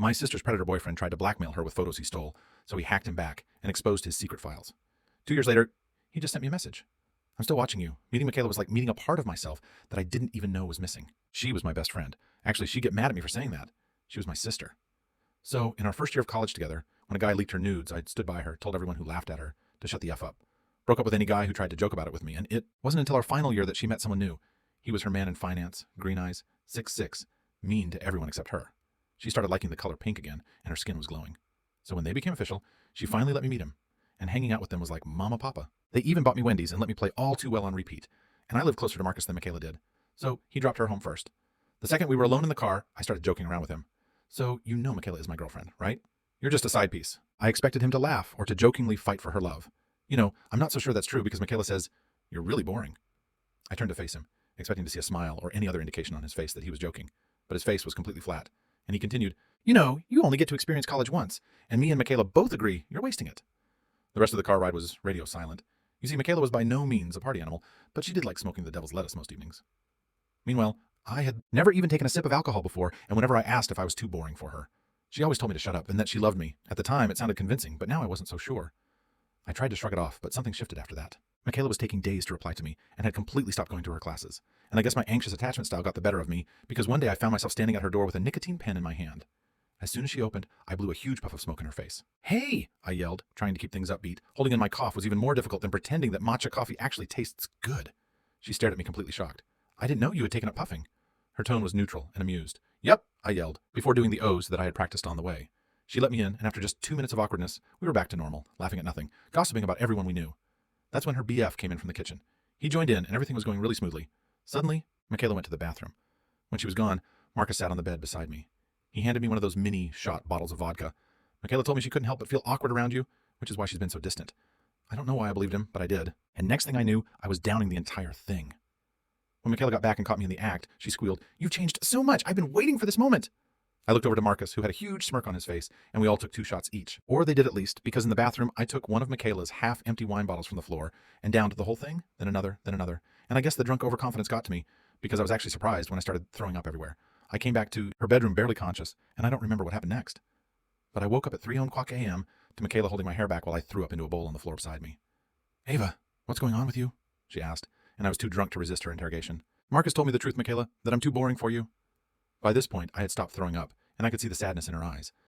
My sister's predator boyfriend tried to blackmail her with photos he stole, so he hacked him back and exposed his secret files. 2 years later, he just sent me a message. I'm still watching you. Meeting Michaela was like meeting a part of myself that I didn't even know was missing. She was my best friend. Actually, she'd get mad at me for saying that. She was my sister. So, in our first year of college together, when a guy leaked her nudes, I stood by her, told everyone who laughed at her to shut the F up. Broke up with any guy who tried to joke about it with me, and it wasn't until our final year that she met someone new. He was her man in finance, green eyes, 6'6", mean to everyone except her. She started liking the color pink again, and her skin was glowing. So when they became official, she finally let me meet him, and hanging out with them was like mama papa. They even bought me Wendy's and let me play All Too Well on repeat, and I lived closer to Marcus than Michaela did. So he dropped her home first. The second we were alone in the car, I started joking around with him. So you know Michaela is my girlfriend, right? You're just a side piece. I expected him to laugh or to jokingly fight for her love. You know, I'm not so sure that's true because Michaela says, "You're really boring." I turned to face him, expecting to see a smile or any other indication on his face that he was joking, but his face was completely flat, and he continued, "You know, you only get to experience college once, and me and Michaela both agree you're wasting it." The rest of the car ride was radio silent. You see, Michaela was by no means a party animal, but she did like smoking the devil's lettuce most evenings. Meanwhile, I had never even taken a sip of alcohol before, and whenever I asked if I was too boring for her, she always told me to shut up and that she loved me. At the time, it sounded convincing, but now I wasn't so sure. I tried to shrug it off, but something shifted after that. Michaela was taking days to reply to me and had completely stopped going to her classes. And I guess my anxious attachment style got the better of me because one day I found myself standing at her door with a nicotine pen in my hand. As soon as she opened, I blew a huge puff of smoke in her face. "Hey!" I yelled, trying to keep things upbeat. Holding in my cough was even more difficult than pretending that matcha coffee actually tastes good. She stared at me completely shocked. "I didn't know you had taken up puffing." Her tone was neutral and amused. "Yep," I yelled, before doing the O's that I had practiced on the way. She let me in, and after just 2 minutes of awkwardness, we were back to normal, laughing at nothing, gossiping about everyone we knew. That's when her BF came in from the kitchen. He joined in, and everything was going really smoothly. Suddenly, Michaela went to the bathroom. When she was gone, Marcus sat on the bed beside me. He handed me one of those mini shot bottles of vodka. "Michaela told me she couldn't help but feel awkward around you, which is why she's been so distant." I don't know why I believed him, but I did. And next thing I knew, I was downing the entire thing. When Michaela got back and caught me in the act, she squealed, "You've changed so much. I've been waiting for this moment." I looked over to Marcus, who had a huge smirk on his face, and we all took 2 shots each. Or they did at least, because in the bathroom, I took one of Michaela's half-empty wine bottles from the floor and downed the whole thing, then another, then another. And I guess the drunk overconfidence got to me, because I was actually surprised when I started throwing up everywhere. I came back to her bedroom barely conscious, and I don't remember what happened next. But I woke up at 3:00 a.m. to Michaela holding my hair back while I threw up into a bowl on the floor beside me. "Ava, what's going on with you?" she asked, and I was too drunk to resist her interrogation. "Marcus told me the truth, Michaela, that I'm too boring for you." By this point, I had stopped throwing up, and I could see the sadness in her eyes.